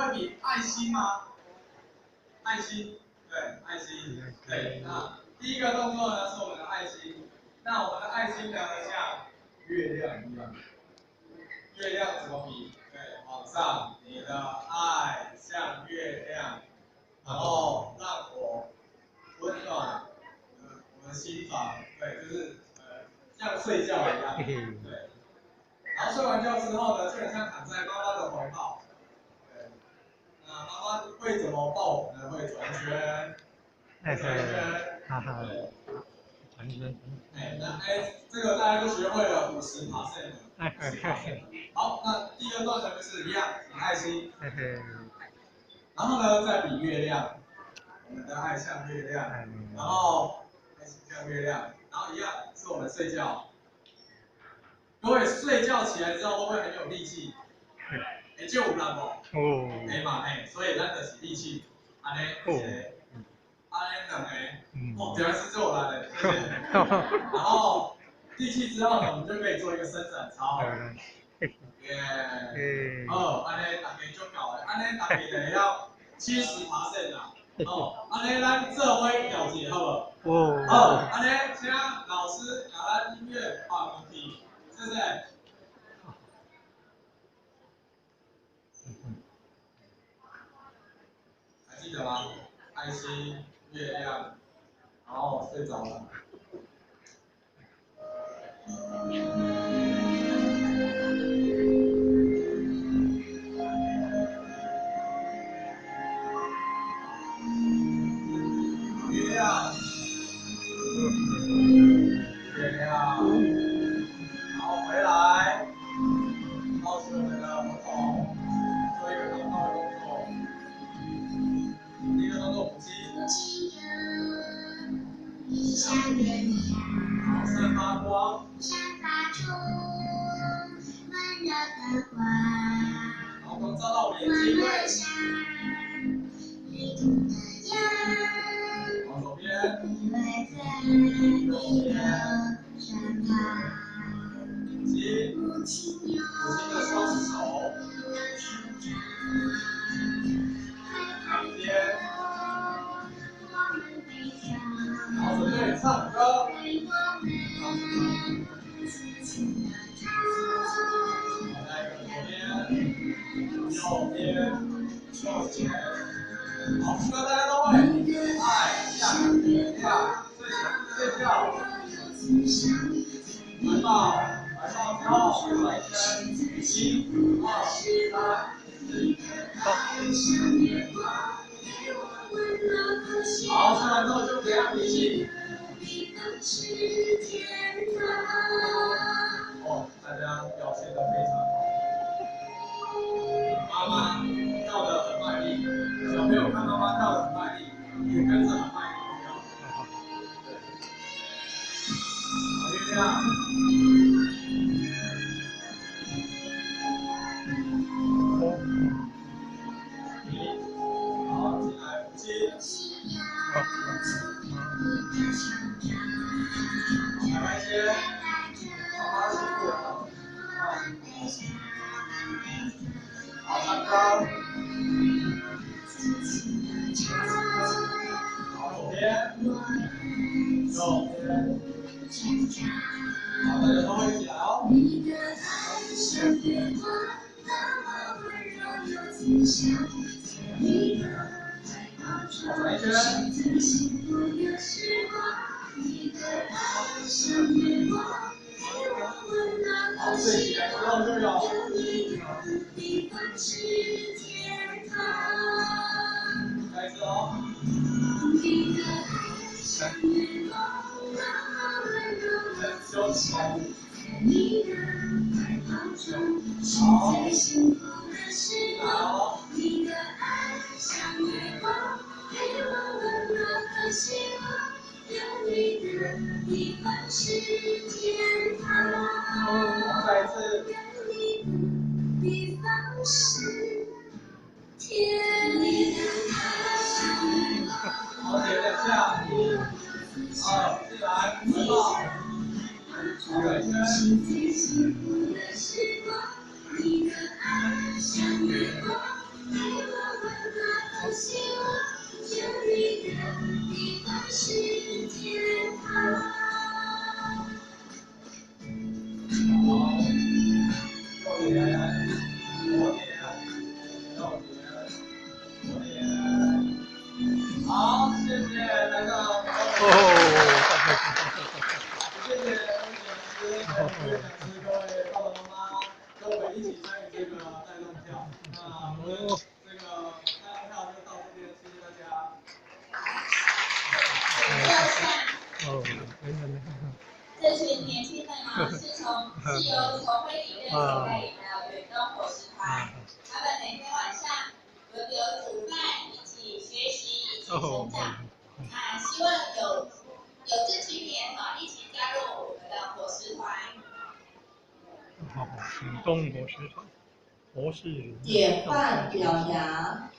会比爱心吗？爱心，对，爱心，对。那第一个动作呢是我们的爱心，那我们的爱心呢像月亮一样，月亮怎么比？对，往上，你的爱像月亮，然后让我温暖我的心房，对，就是像睡觉一样，对。然后睡完觉之后呢，就很像躺在妈妈的怀抱。对，那妈妈会怎么抱我呢？会转圈，转圈，哈哈，对，转圈。这个大家都学会了50%的。好，那第二段呢就是一样，比爱心。然后呢，再比月亮，我们的爱像月亮，然后爱心像月亮，然后一样是我们睡觉。各位睡觉起来之后会不会很有力气？就有人无？嘛所以咱就是力气，安尼一个，安尼两个，原来是做来的，谢谢。然后力气之后呢，我们就可以做一个伸展操。耶，安尼大家足够的，安尼大家就要70%啦。安尼咱做伙调节好不？安尼请老师把咱音乐放进去，是不是？还记得吗？爱心、月亮，然后睡着了。月亮，月亮，然后回来，告诉我们的活动，做一个祷告的动作。第一个动作补气。像月亮，散发光，散发出温热的光，然后光照到我们眼睛，绿土的阳，往左边，依偎在你的身旁，母亲的双手，旁边。好，准备唱歌。好，来一个左边，右边，右前。好，希望大家都会。爱像月亮，睡觉。怀抱，怀抱之后转一圈。1、2、3、4。好，睡完之后就不要脾气。大家表现得非常好。妈妈跳得很卖力，小朋友看妈妈跳得很卖力，也跟着很卖力跳。好，月亮。好，进来呼吸。来慢些，妈妈辛苦了。好，唱歌。好，左边，右边。好，大家都会起来哦。好，转一圈。好，睡起来之后就有。再一次哦。休息。好，来哦。再一次。好，点2下。1、2，进来，怀抱。好，转一圈。这个大家票就到这边，谢谢大家。哦，没有。这群年轻人呢，是由从非理任所带领的远东伙食团，他们每天晚上轮流煮饭，一起学习，一起成长。希望有志青年一起加入我们的伙食团。好，远东伙食团，伙食典范表扬。